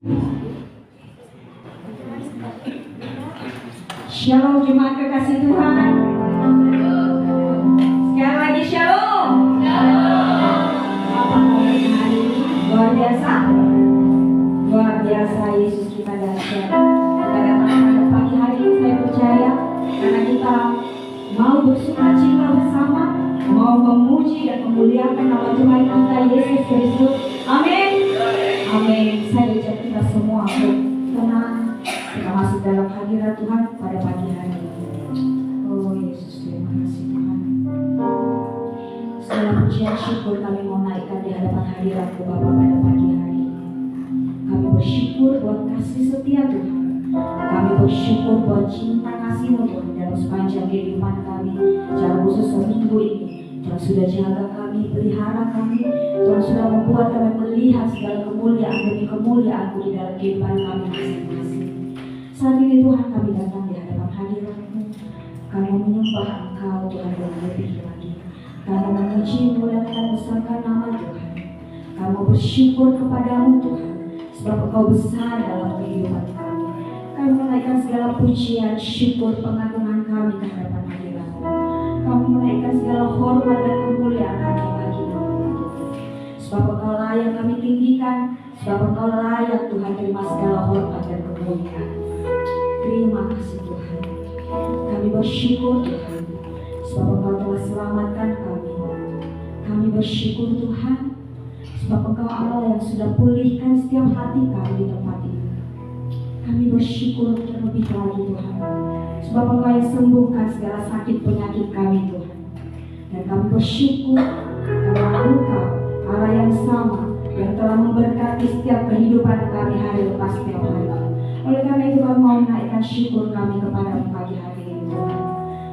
Shalom jemaat kekasih Tuhan. Sekali lagi shalom. Apa hari ini luar biasa? Luar biasa, Yesus kita dahsyat. Kita datang pada pagi hari ini, saya percaya karena kita mau bersukacita bersama, mau memuji dan memuliakan nama Tuhan kita Yesus Kristus. Amin. Amin. Saya ucap kita semua tenang. Kita masuk dalam hadirat Tuhan pada pagi hari ini. Oh Yesus, terima kasih Tuhan. Segala pujian syukur kami mau naikkan di hadapan hadirat-Mu Bapa pada pagi hari ini. Kami bersyukur buat kasih setia Tuhan. Kami bersyukur buat cinta kasih-Mu Tuhan dalam sepanjang kehidupan kami. Secara khusus seminggu ini Tuhan sudah jaga kami, pelihara kami. Tuhan sudah membuat kami melihat segala kemuliaan demi kemuliaan-Mu di dalam kehidupan kami masing-masing. Saat ini Tuhan kami datang di hadapan hadirat-Mu. Kami menyembah Engkau Tuhan yang lebih lagi. Kami memuji dan membesarkan nama Tuhan. Kami bersyukur kepadamu Tuhan, sebab Engkau besar dalam kehidupan kami. Kami menaikkan segala pujian, syukur, pengagungan kami ke hadapan hadirat-Mu. Kami menaikkan segala hormat dan kemuliaan kami bagi-Mu. Sebab Engkau layak kami tinggikan, sebab Engkau layak Tuhan terima segala hormat dan kemuliaan. Terima kasih Tuhan. Kami bersyukur Tuhan, sebab Engkau telah selamatkan kami. Kami bersyukur Tuhan, sebab Engkau Allah yang sudah pulihkan setiap hati kami di tempat ini. Kami bersyukur terlebih lagi Tuhan, sebab Engkau yang sembuhkan segala sakit penyakit kami Tuhan. Dan kami bersyukur karena Engkau Allah yang sama yang telah memberkati setiap kehidupan kami hari lepas setiap hari. Oleh karena itu kami mau menaikkan syukur kami kepada pagi hari ini Tuhan.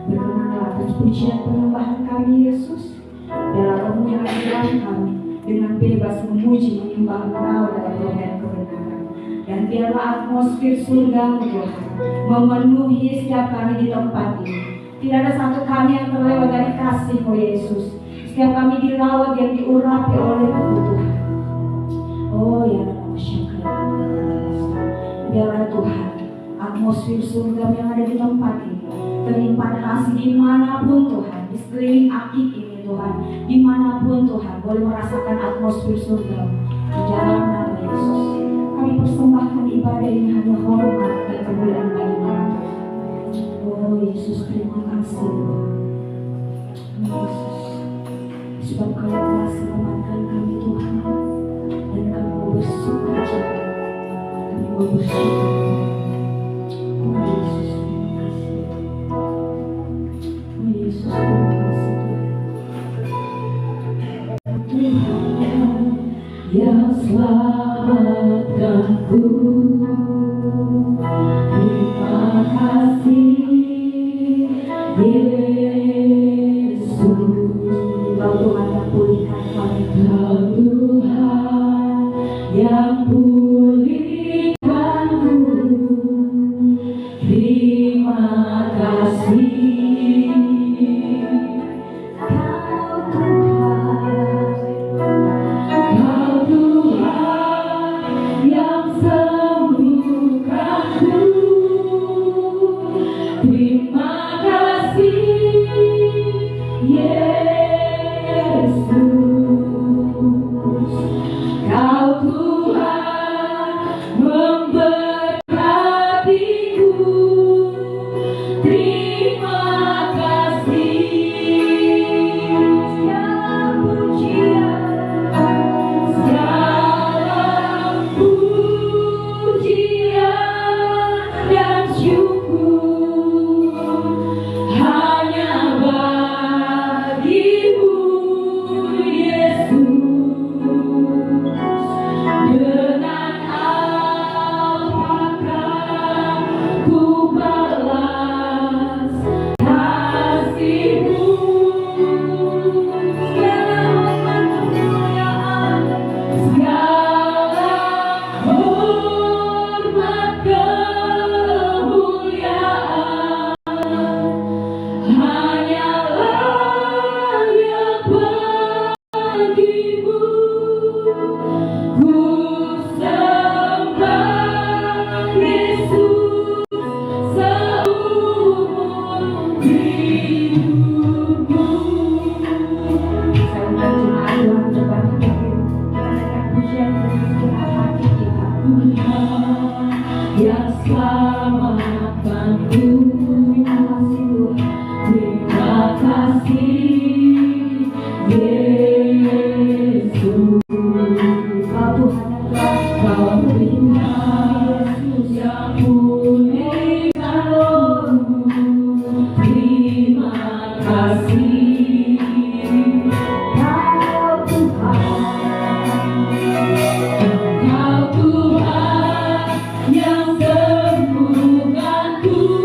Berkenanlah atas pujian penyembahan kami Yesus. Biarlah Roh-Mu yang ada dalam kami dengan bebas memuji menyembah Engkau dalam roh dan kebenaran. Dan biarlah atmosfer surga-Mu Tuhan memenuhi setiap kami di tempat ini. Tidak ada satu kami yang terlewat dari kasih-Mu Yesus. Setiap kami dirawat yang diurapi oleh-Mu Tuhan. Oh ya Rabbana, biarlah Tuhan atmosfer surga yang ada di tempat ini terimpartasi dimanapun Tuhan, di sekeliling akik ini Tuhan, dimanapun Tuhan boleh merasakan atmosfer surga di dalam nama Yesus. Kami persembahkan ibadah ini hanya hormat dan kemuliaan bagi nama Tuhan. Oh Yesus, terima kasih Tuhan. Yesus, sebab Kau telah selamatkan kami Tuhan, dan kami mau bersukacita. Kami mau bersyukur. Oh Yesus, terima kasih. Oh Yesus, terima kasih Tuhan yang selamatkanku. Terima kasih Yesus. Kau Tuhan yang pulihkan kami. Kau Tuhan yang pulihkanku. yang selamatkanku. Terima kasih Yesus. Kau Tuhan yang pulihkan rohku. Terima kasih Kau Tuhan yang sembuhkanku.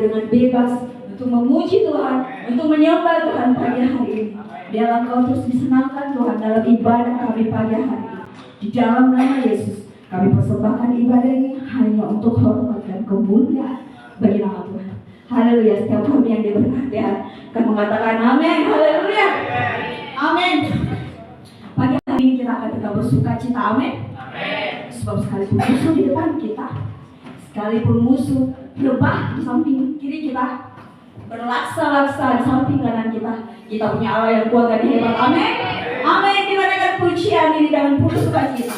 dengan bebas untuk memuji Tuhan, untuk menyembah Tuhan pagi hari ini. Biarlah Kau terus disenangkan Tuhan dalam ibadah kami pagi hari ini. Di dalam nama Yesus, kami persembahkan ibadah ini hanya untuk hormat dan kemuliaan bagi nama Tuhan. Haleluya. Setiap kami yang diberkati akan mengatakan amin. Haleluya. Amin. Pagi hari ini kita akan tetap bersuka cita. Amin. Sebab sekalipun musuh di depan kita, sekalipun musuh rebah di samping kiri kita, berlaksa-laksa di samping kanan kita punya Allah yang kuat dan hebat. Amin. Amin. Kita dengan pujian ini dengan penuh sukacita.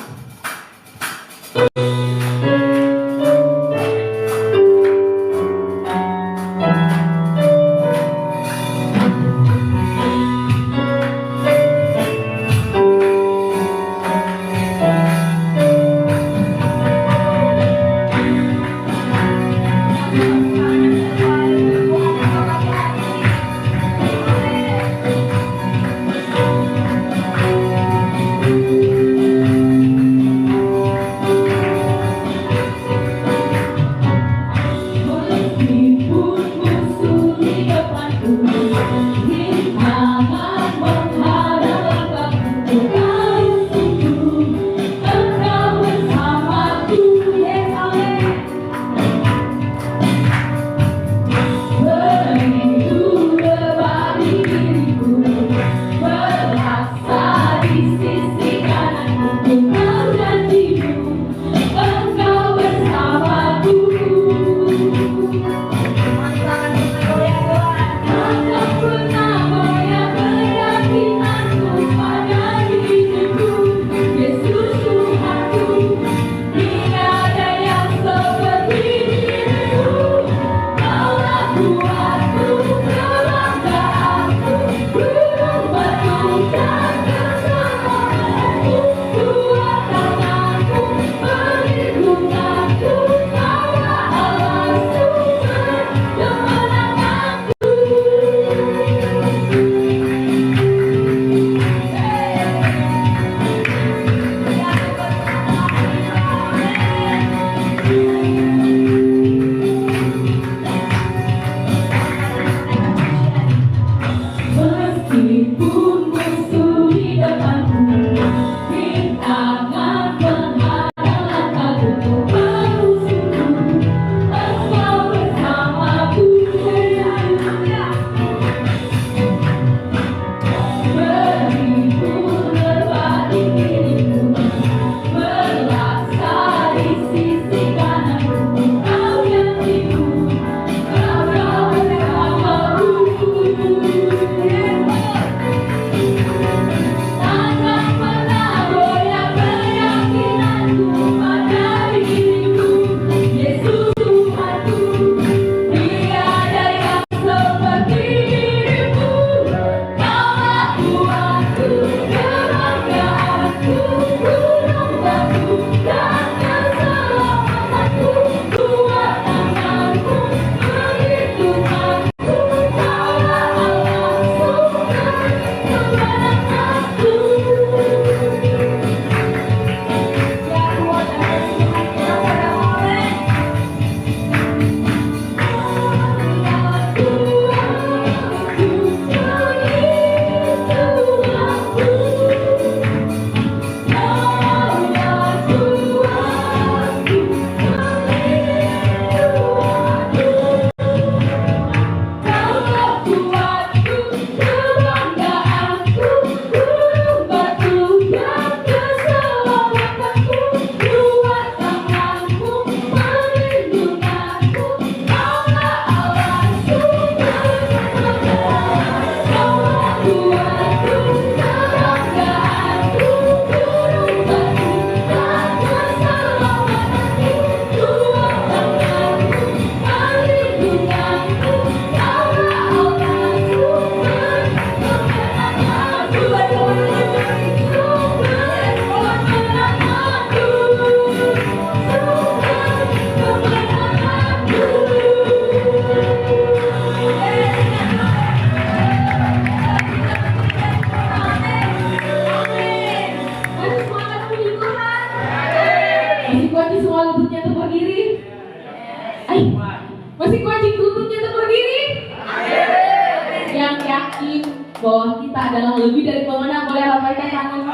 lebih dari pemenang, boleh lambaikan tanganmu.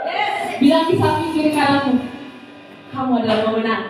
Yes, bilang di samping kiri kananmu, kamu adalah pemenang.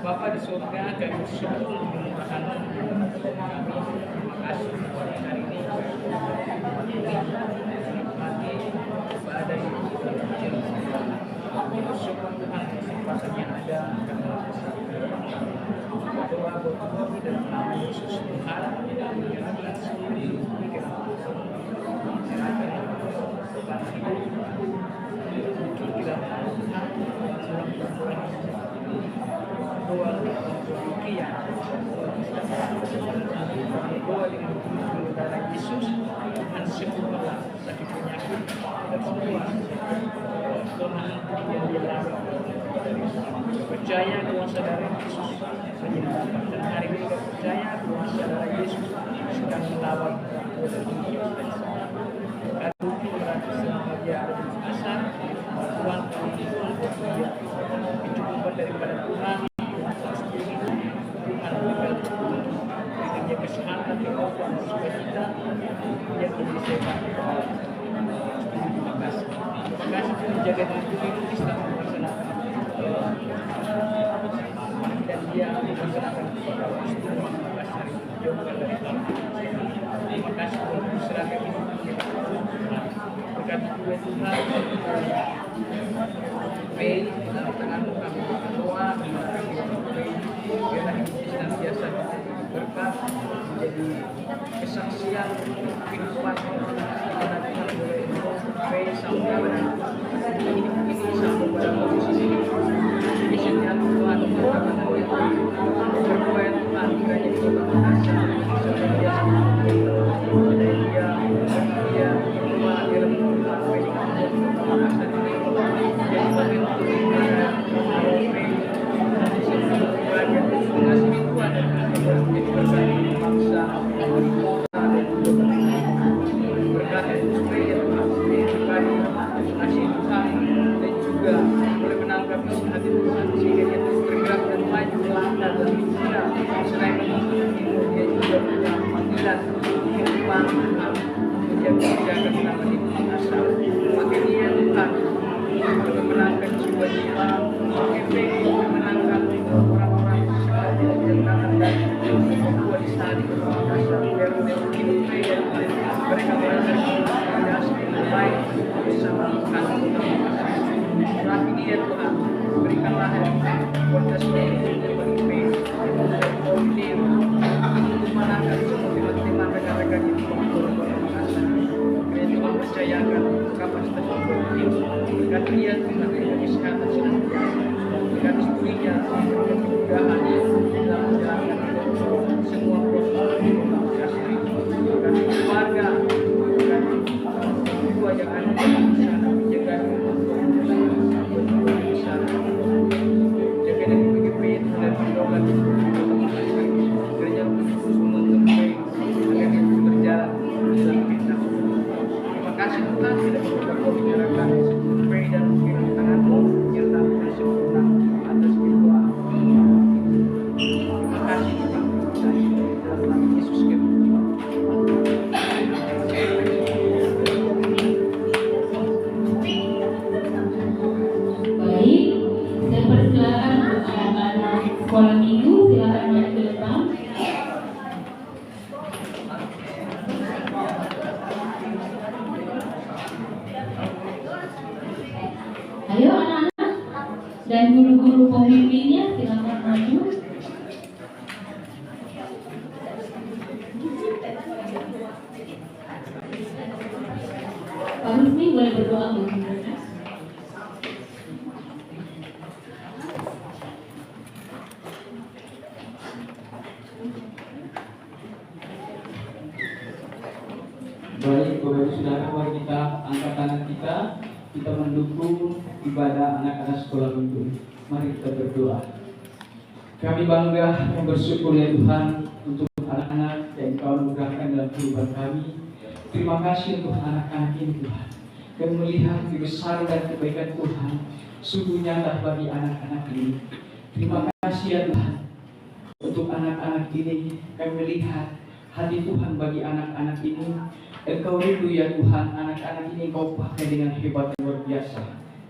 Bapa di surga, kami bersyukur menggunakan kami. Terima kasih pada hari ini. Menikmati ibadah yang kita lakukan. Kami bersyukur Tuhan kesempatan yang ada kami berdoa buat kami dalam nama Yesus Tuhan. Menyerahkan seluruh pikiran serahkan beban hidup. Kita doa demikian doa dengan darah Yesus Tuhan sembuhkanlah sakit penyakit dan semua kelemahan yang dialami percaya kuasa darah Yesus menyembuhkan dan hari ini kita percaya kuasa darah Yesus sedang melawan dan menyembuhkan karena berarti selama dia ada di asal Tuhan Tuhan kecukupan daripada Tuhan kesehatan kekuatan sukacita yang menyelesaikan. Terima kasih. Terima kasih sudah menjaga diri kita melaksanakan dan dia melaksanakan kepada Terima kasih jauhkan dari Allah. Terima kasih untuk serahkan hidup kita. Berkati Tuhan. Faith dalam tanganmu kami berdoa biarlah hidup kita senantiasa berkat menjadi kesaksian kehidupan kita nanti boleh faith sampai pada hidup ini sampai pada posisi ini kesetiaan Tuhan berkata nanti berdoa Tuhan kiranya kita berasa senantiasa dan dia berdoa dalam Tuhan baik berasa ini jadi bagian daripada mengasihi Tuhan dan menjadi berkati bangsa berkati supaya berkati mengasihi Tuhan dan juga boleh menangkap isi hati Tuhan sehingga dia terus bergerak dan maju melangkah dan bicara selain itu dia juga punya panggilan kehidupan Tuhan dia menjaga nama di asal maka dia Tuhan memenangkan jiwa-jiwa memenangkan orang-orang yang diletakkan dan membuat di sana di asal biar mereka berada di baik bersama Tuhan terakhir dia Tuhan berikanlah kualitas yang bagi positif untuk menangkan semua teman-teman rekan-rekan yang Tuhan percayakan kapasitas produktif berkati dia Tuhan dengan kesehatan senantiasa berkati istrinya kemudahan dalam menjalankan semua proses berkati keluarga berkati jiwa yang ada di sana menjaga di sana jaga dari PGP dan perdomaan kerja semua terbaik agar itu berjalan dalam kehendak terima kasih Tuhan tidak berubah kau menyerahkan pray dan mungkin tanganmu serta sempurna atas doa terima kasih Tuhan dalam nama Yesus kami Baik, saya persilakan anak-anak sekolah minggu silakan maju ke depan. Ayo anak-anak dan guru-guru pemimpinnya silakan maju. Pak Rusmi boleh berdoa untuk mereka. Baik, Bapak Ibu Saudara, mari kita angkat tangan kita mendukung ibadah anak-anak sekolah minggu. Mari kita berdoa. Kami bangga dan bersyukur ya Tuhan untuk anak-anak yang Kau anugerahkan dalam kehidupan kami. Terima kasih untuk anak-anak ini Tuhan. Kami melihat kebesaran dan kebaikan Tuhan sungguh nyata bagi anak-anak ini. Terima kasih ya Tuhan untuk anak-anak ini. Kami melihat hati Tuhan bagi anak-anak ini. Engkau rindu ya Tuhan, anak-anak ini Engkau pakai dengan hebat dan luar biasa.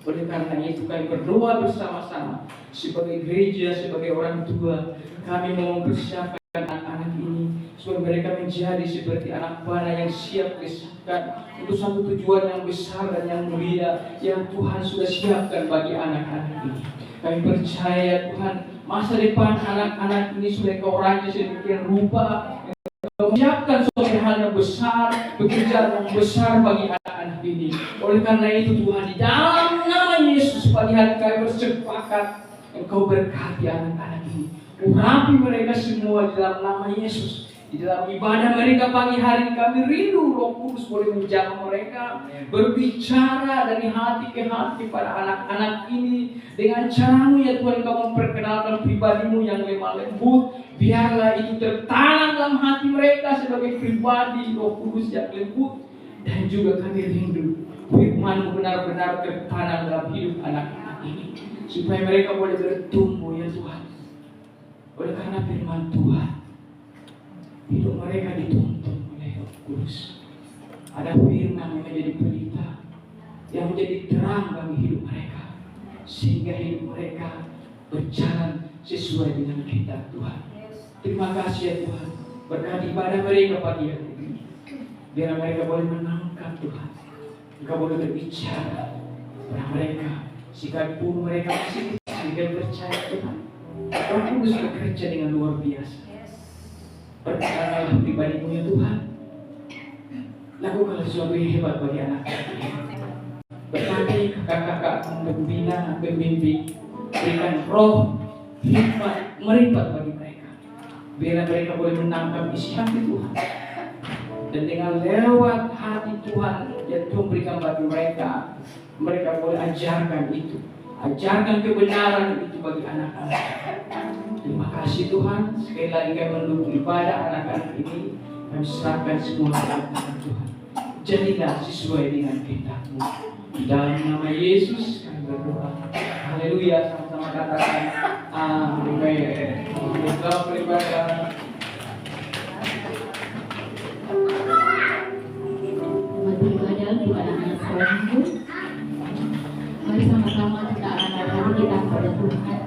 Oleh karena itu kami berdoa bersama-sama sebagai gereja, sebagai orang tua, kami mau mempersiapkan anak-anak ini supaya mereka menjadi seperti anak panah yang siap disahkan untuk satu tujuan yang besar dan yang mulia yang Tuhan sudah siapkan bagi anak-anak ini. Kami percaya Tuhan, masa depan anak-anak ini sudah Kau rancang sedemikian rupa, Kau siapkan suatu hal yang besar, pekerjaan yang besar bagi anak-anak ini. Oleh karena itu Tuhan, di dalam nama Yesus pagi hari kami bersepakat Engkau berkati anak-anak ini. Urapi mereka semua di dalam nama Yesus. Di dalam ibadah mereka pagi hari kami rindu Roh Kudus boleh menjamah mereka, berbicara dari hati ke hati pada anak-anak ini dengan cara-Mu ya Tuhan. Kau memperkenalkan pribadi-Mu yang lemah lembut. Biarlah itu tertanam dalam hati mereka sebagai pribadi Roh Kudus yang lembut. Dan juga kami rindu firman-Mu benar-benar tertanam dalam hidup anak-anak ini, supaya mereka boleh bertumbuh ya Tuhan. Oleh karena firman Tuhan, hidup mereka dituntun oleh Roh Kudus. Ada firman yang menjadi pelita, yang menjadi terang bagi hidup mereka, sehingga hidup mereka berjalan sesuai dengan kehendak Tuhan. Terima kasih ya Tuhan, berkati ibadah mereka pagi hari ini. Biar mereka boleh menangkap Tuhan, Engkau boleh berbicara pada mereka, sekalipun mereka masih kecil percaya Tuhan. Roh Kudus bekerja dengan luar biasa. Percayalah pribadi-Mu ya Tuhan. Lakukanlah sesuatu yang hebat bagi anak-anak ini. Berkati kakak-kakak pembina, pembimbing, berikan roh hikmat meripat bagi mereka. Biar mereka boleh menangkap isi hati Tuhan. Dan dengan lewat hati Tuhan yang Tuhan berikan bagi mereka, mereka boleh ajarkan itu. Ajarkan kebenaran itu bagi anak-anak. Terima kasih Tuhan. Sekali lagi kami mendukung ibadah anak-anak ini. Kami serahkan semua anak-anak Tuhan. Jadilah sesuai dengan kehendak-Mu. Di dalam nama Yesus kami berdoa. Haleluya. Sama-sama katakan amin. Selamat beribadah. Beribadah di anak-anak sekolah minggu. Mari sama-sama kita akan hati kita kepada Tuhan.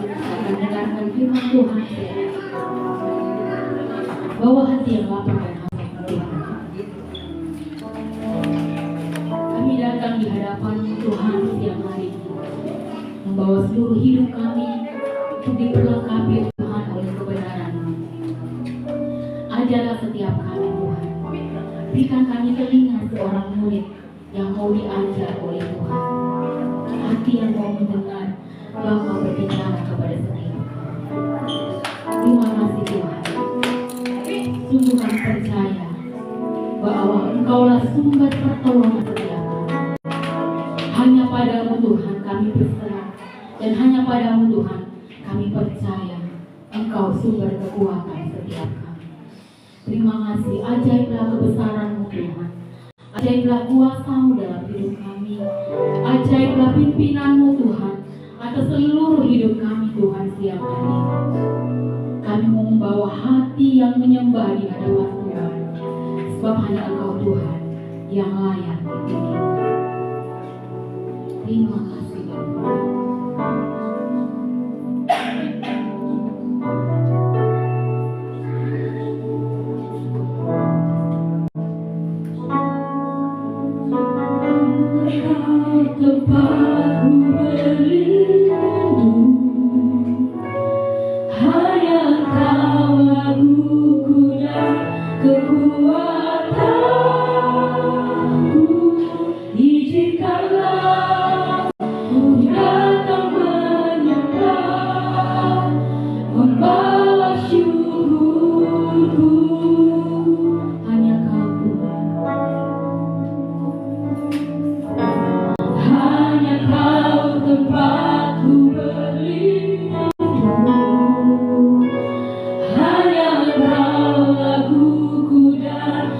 Kita akan dengarkan firman Tuhan. Bawa hati yang lapar dan haus Tuhan. Kami datang di hadapan Tuhan siang hari ini, membawa seluruh hidup kami untuk diperlengkapi Tuhan oleh kebenaran-Mu. Ajarlah setiap kami Tuhan. Berikan kami telinga seorang murid yang mau diajar oleh Tuhan, hati yang mau mendengar, yang mau berbicara kepada setiap kami. Terima kasih Tuhan. Sungguh kami percaya bahwa Engkaulah sumber pertolongan setiap kami. Hanya Padamu Tuhan kami berserah, dan hanya Padamu Tuhan kami percaya Engkau sumber kekuatan setiap kami. Terima kasih, ajaiblah kebesaran-Mu Tuhan. Ajaiblah kuasa-Mu dalam hidup kami. Ajaiblah pimpinan-Mu Tuhan atas seluruh hidup kami Tuhan siang hari ini. Kami mau membawa hati yang menyembah di hadapan Tuhan, sebab hanya Engkau Tuhan yang layak ditinggikan. Terima kasih Bapak. Tempatku berlindung, hanya Engkau laguku dan kekuatanku. Izinkanlah ku datang menyembah, membawa syukurku. Hanya Kau Tuhan. Hanya Kau tempatku berlindung, hanya Engkau laguku dan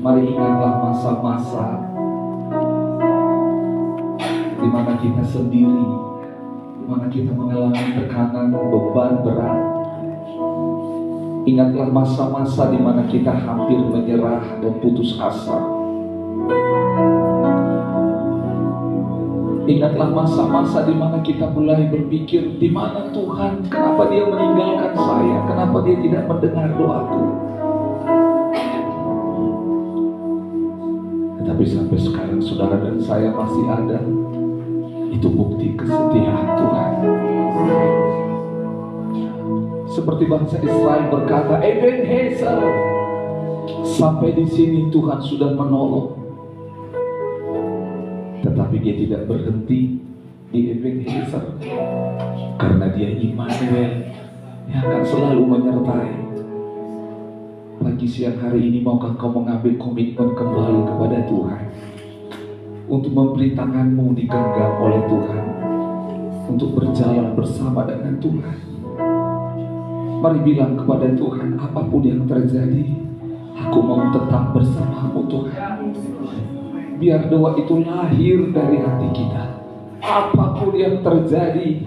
Mari ingatlah masa-masa di mana kita sendiri, di mana kita mengalami tekanan, beban berat. Ingatlah masa-masa di mana kita hampir menyerah dan putus asa. Ingatlah masa-masa di mana kita mulai berpikir, di mana Tuhan, kenapa Dia meninggalkan saya, kenapa Dia tidak mendengar doaku. Tetapi sampai sekarang saudara dan saya masih ada. Itu bukti kesetiaan Tuhan. Seperti bangsa Israel berkata, Ebenezer, sampai di sini Tuhan sudah menolong. Tetapi Dia tidak berhenti di Ebenezer, karena Dia Immanuel yang akan selalu menyertai. Pagi siang hari ini maukah kau mengambil komitmen kembali kepada Tuhan, untuk memberi tanganmu digenggam oleh Tuhan, untuk berjalan bersama dengan Tuhan. Mari bilang kepada Tuhan, apapun yang terjadi, aku mau tetap bersamamu Tuhan. Biar doa itu lahir dari hati kita. Apapun yang terjadi,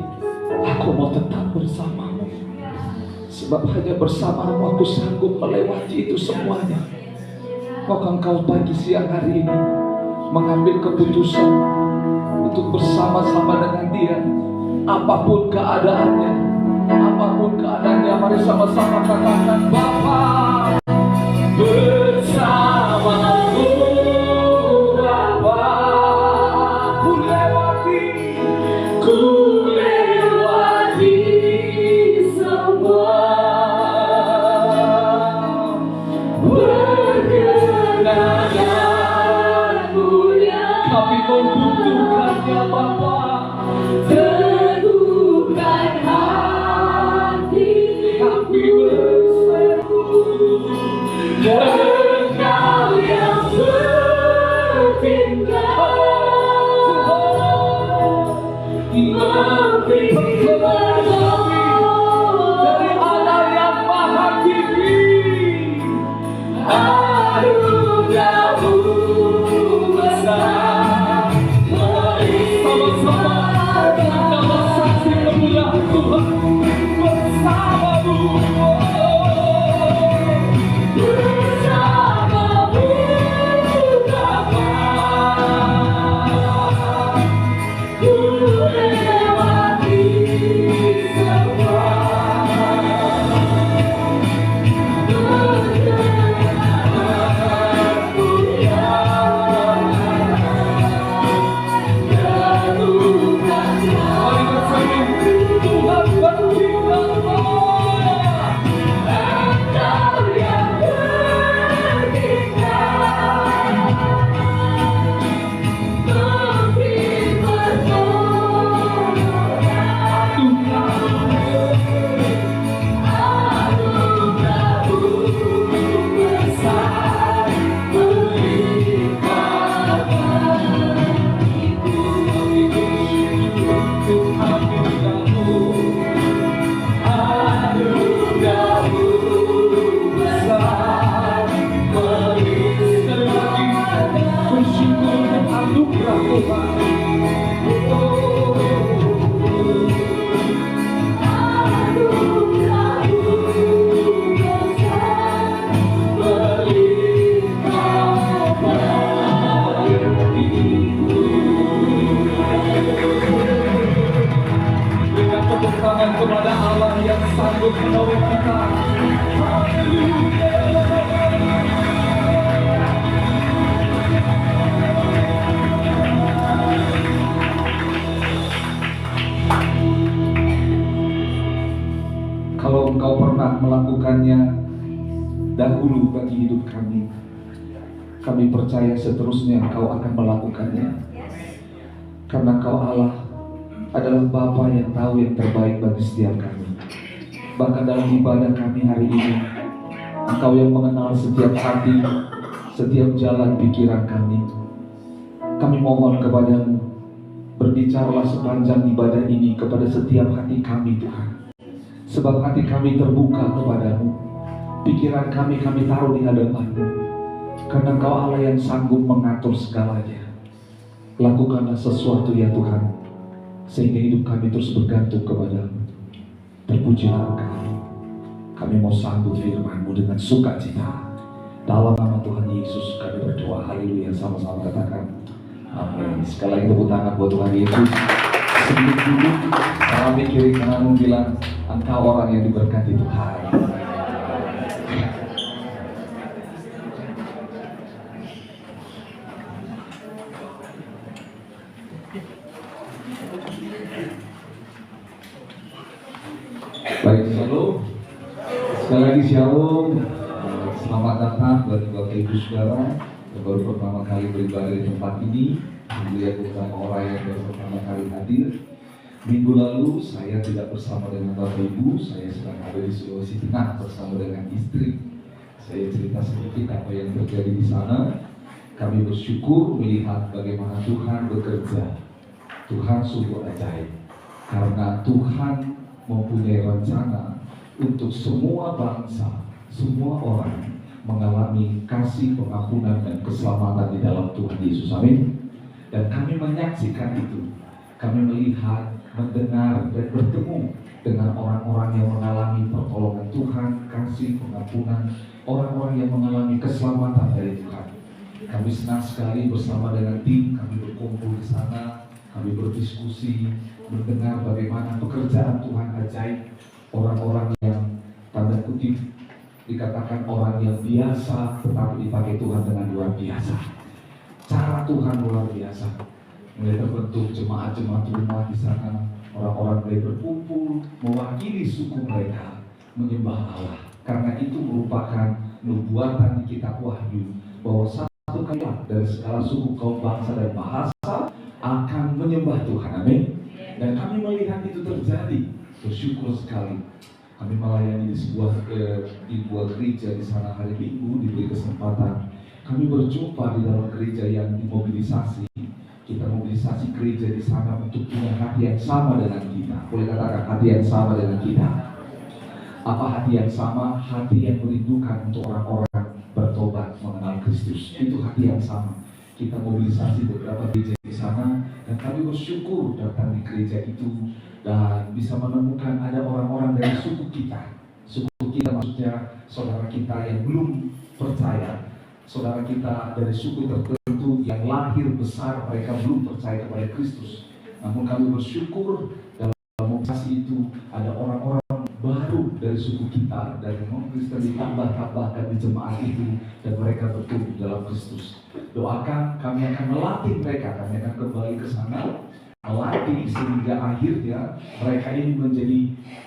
aku mau tetap bersamamu. Sebab hanya bersamamu aku sanggup melewati itu semuanya. Maukah engkau pagi siang hari ini mengambil keputusan untuk bersama-sama dengan Dia, apapun keadaannya, apapun apapun keadaannya, mari sama-sama katakan, Bapa bersamamu, Bapa. Ku lewati semua, berkenan dan mulia. Kami membutuhkannya, Bapa. Teguhkan hati kami berseru, Engkau yang bertingkah memberi pertolongan dari Allah yang Maha Tinggi. Anugerah-Mu besar, sama-sama nama saksi kemuliaan Tuhan bersamamu, bersamamu Bapa. Ku lewati semua, kepada Allah yang sanggup menolong kita. Kalau engkau pernah melakukannya dahulu bagi hidup kami percaya seterusnya engkau akan melakukannya. Karena engkau Allah adalah Bapa yang tahu yang terbaik bagi setiap kami. Bahkan dalam ibadah kami hari ini, Engkau yang mengenal setiap hati, setiap jalan pikiran kami. Kami mohon kepadamu, berbicaralah sepanjang ibadah ini kepada setiap hati kami Tuhan. Sebab hati kami terbuka kepadamu, pikiran kami taruh di hadapan-Mu. Karena Engkau Allah yang sanggup mengatur segalanya. Lakukanlah sesuatu ya Tuhan, sehingga hidup kami terus bergantung kepadamu. Terpujilah Engkau. Kami mau sambut firman-Mu dengan sukacita. Dalam nama Tuhan Yesus kami berdoa. Haleluya. Sama-sama katakan amin. Sekali lagi tepuk tangan buat Tuhan Yesus. Sebelum duduk, salami kiri kananmu, bilang Engkau orang yang diberkati Tuhan. Baik, shalom. Sekali lagi shalom. Selamat datang buat Bapak Ibu Saudara yang baru pertama kali beribadah di tempat ini. Melihat beberapa orang yang baru pertama kali hadir. Minggu lalu saya tidak bersama dengan Bapak Ibu. Saya sedang ada di Sulawesi Tengah bersama dengan istri. Saya cerita sedikit apa yang terjadi di sana. Kami bersyukur melihat bagaimana Tuhan bekerja. Tuhan sungguh ajaib. Karena Tuhan mempunyai rencana untuk semua bangsa, semua orang mengalami kasih, pengampunan, dan keselamatan di dalam Tuhan Yesus. Amin. Dan kami menyaksikan itu. Kami melihat, mendengar, dan bertemu dengan orang-orang yang mengalami pertolongan Tuhan, kasih, pengampunan, orang-orang yang mengalami keselamatan dari Tuhan. Kami senang sekali bersama dengan tim, kami berkumpul di sana, kami berdiskusi, mendengar bagaimana pekerjaan Tuhan ajaib, orang-orang yang tanda kutip dikatakan orang yang biasa, tetapi dipakai Tuhan dengan luar biasa. Cara Tuhan luar biasa. Mulai terbentuk jemaat-jemaat rumah di sana, orang-orang mulai berkumpul mewakili suku mereka menyembah Allah. Karena itu merupakan nubuatan di kitab Wahyu bahwa satu kali dari segala suku, kaum, bangsa dan bahasa akan menyembah Tuhan. Amin. Dan kami melihat itu terjadi. Bersyukur sekali. Kami melayani di sebuah gereja di sana hari Minggu, diberi kesempatan. Kami berjumpa di dalam gereja yang dimobilisasi. Kita mobilisasi gereja di sana untuk punya hati yang sama dengan kita. Boleh katakan hati yang sama dengan kita. Apa hati yang sama? Hati yang merindukan untuk orang-orang bertobat mengenal Kristus. Itu hati yang sama. Kita mobilisasi beberapa gereja di sana dan kami bersyukur datang di gereja itu dan bisa menemukan ada orang-orang dari suku kita. Suku kita maksudnya saudara kita yang belum percaya, saudara kita dari suku tertentu yang lahir besar mereka belum percaya kepada Kristus. Namun kami bersyukur dalam mobilisasi itu ada orang-orang baru dari suku kita, dari non-Kristen ditambah-tambahkan di jemaat itu dan mereka bertumbuh dalam Kristus. Doakan kami akan melatih mereka, kami akan kembali ke sana melatih sehingga akhirnya mereka ini menjadi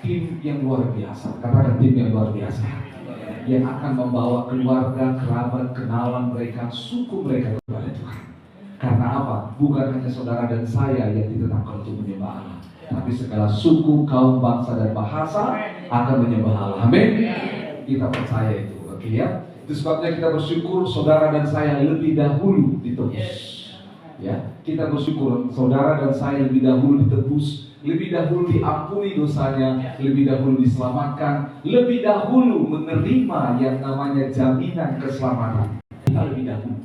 tim yang luar biasa. Katakan tim yang luar biasa, yang akan membawa keluarga, kerabat, kenalan mereka, suku mereka kepada Tuhan. Karena apa? Bukan hanya saudara dan saya yang ditetapkan untuk menyembah Allah, tapi segala suku, kaum, bangsa dan bahasa akan menyembah Allah. Amin. Kita percaya itu, oke ya. Itu sebabnya kita bersyukur saudara dan saya lebih dahulu ditebus. Ya, kita bersyukur saudara dan saya lebih dahulu ditebus, lebih dahulu diampuni dosanya, lebih dahulu diselamatkan, lebih dahulu menerima yang namanya jaminan keselamatan. Kita lebih dahulu.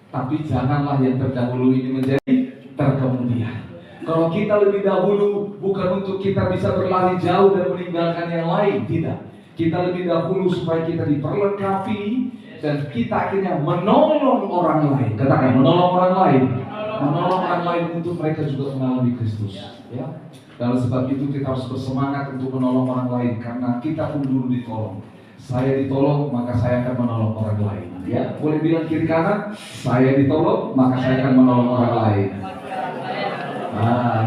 Tapi janganlah yang terdahulu ini menjadi terkemudian. Kalau kita lebih dahulu bukan untuk kita bisa berlari jauh dan meninggalkan yang lain, tidak. Kita lebih dahulu supaya kita diperlengkapi dan kita akhirnya menolong orang lain. Katakan menolong orang lain. Menolong orang lain untuk mereka juga mengalami Kristus. Ya. Dalam sebab itu kita harus bersemangat untuk menolong orang lain karena kita pun dulu ditolong. Saya ditolong maka saya akan menolong orang lain. Ya, boleh bilang kiri kanan. Saya ditolong maka saya akan menolong orang lain.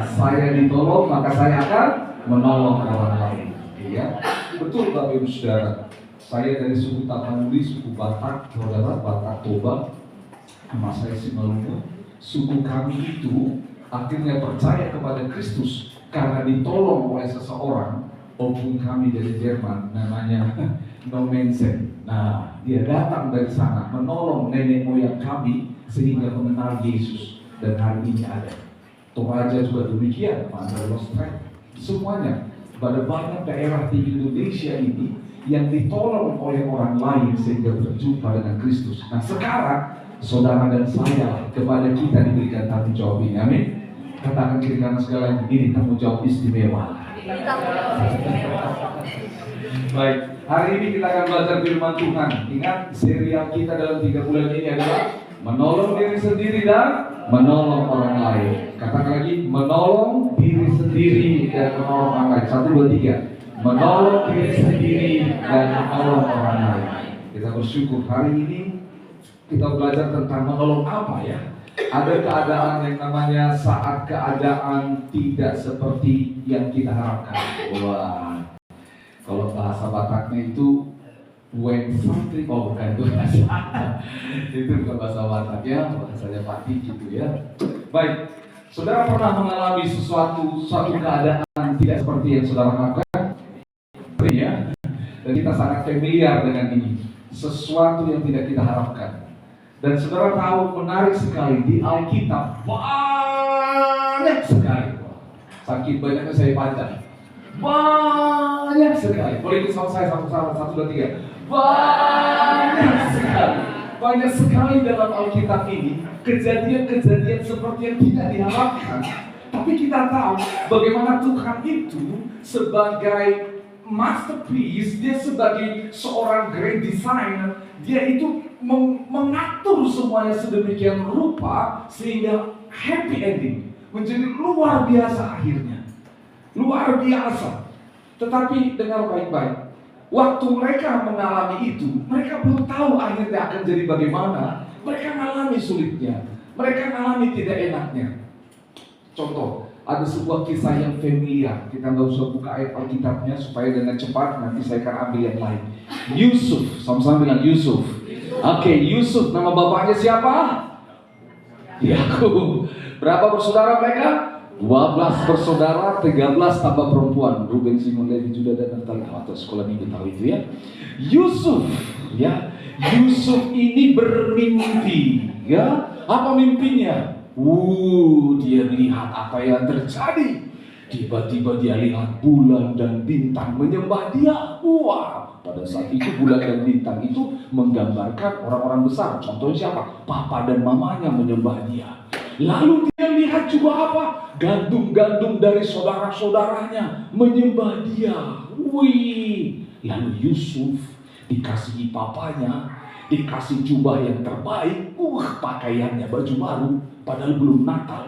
Saya ditolong maka saya akan menolong orang lain. Ya, betul Bapak Ibu Saudara. Saya dari suku Tapanuli, suku Batak, saudara Batak Toba, nama saya Simalungu. Suku kami itu akhirnya percaya kepada Kristus karena ditolong oleh seseorang, opung kami dari Jerman, namanya Nomensen. Nah, dia datang dari sana menolong nenek moyang kami sehingga mengenal Yesus dan hari ini ada. Toraja juga demikian, Mandalostret, semuanya. Pada banyak daerah di Indonesia ini yang ditolong oleh orang lain sehingga berjumpa dengan Kristus. Nah sekarang saudara dan saya kepada kita diberikan tanggung jawab ini. Amin. Katakan kiri kanan sekalian, ini tanggung jawab istimewa. Baik, hari ini kita akan belajar firman Tuhan. Ingat, serial kita dalam 3 bulan ini adalah menolong diri sendiri dan menolong orang lain. Katakan lagi, menolong diri sendiri dan menolong orang lain. 1, 2, 3. Menolong diri sendiri dan menolong orang lain. Kita bersyukur hari ini kita belajar tentang menolong apa ya. Ada keadaan yang namanya saat keadaan tidak seperti yang kita harapkan. Wah, kalau bahasa Bataknya itu when something, oh bukan itu bahasa itu bukan bahasa Batak ya, bahasanya Pati gitu ya. Baik, saudara pernah mengalami suatu keadaan tidak seperti yang saudara harapkan? Ya, dan kita sangat familiar dengan ini, sesuatu yang tidak kita harapkan. Dan saudara tahu menarik sekali di Alkitab banyak sekali, saking banyaknya saya baca, banyak sekali. Boleh ikut sama saya satu-satu, 1, 2, 3. Banyak sekali dalam Alkitab ini kejadian-kejadian seperti yang tidak diharapkan. Tapi kita tahu bagaimana Tuhan itu sebagai masterpiece, dia sebagai seorang great designer, dia itu mengatur semuanya sedemikian rupa sehingga happy ending, menjadi luar biasa akhirnya. Luar biasa. Tetapi dengar baik-baik, waktu mereka mengalami itu, mereka belum tahu akhirnya akan jadi bagaimana. Mereka mengalami sulitnya, mereka mengalami tidak enaknya. Contoh, ada sebuah kisah yang familiar. Kita nggak usah buka ayat Alkitabnya supaya dengan cepat nanti saya akan ambil yang lain. Yusuf, sama-sama bilang Yusuf. Oke, Yusuf, nama bapaknya siapa? Yakub. Berapa bersaudara mereka? 12 bersaudara, 13 tambah perempuan. Ruben, Simon, Levi, Juda, dan Naftali. Atau sekolah minggu tahu itu ya. Yusuf, ya. Yusuf ini bermimpi, ya. Apa mimpinya? Dia lihat apa yang terjadi. Tiba-tiba dia lihat bulan dan bintang menyembah dia. Wah, pada saat itu bulan dan bintang itu menggambarkan orang-orang besar. Contohnya siapa? Papa dan mamanya menyembah dia. Lalu dia lihat juga apa? Gandum-gandum dari saudara-saudaranya menyembah dia. Wih. Lalu Yusuf dikasihi papanya, dikasih jubah yang terbaik. Pakaiannya baju baru. Padahal belum Natal.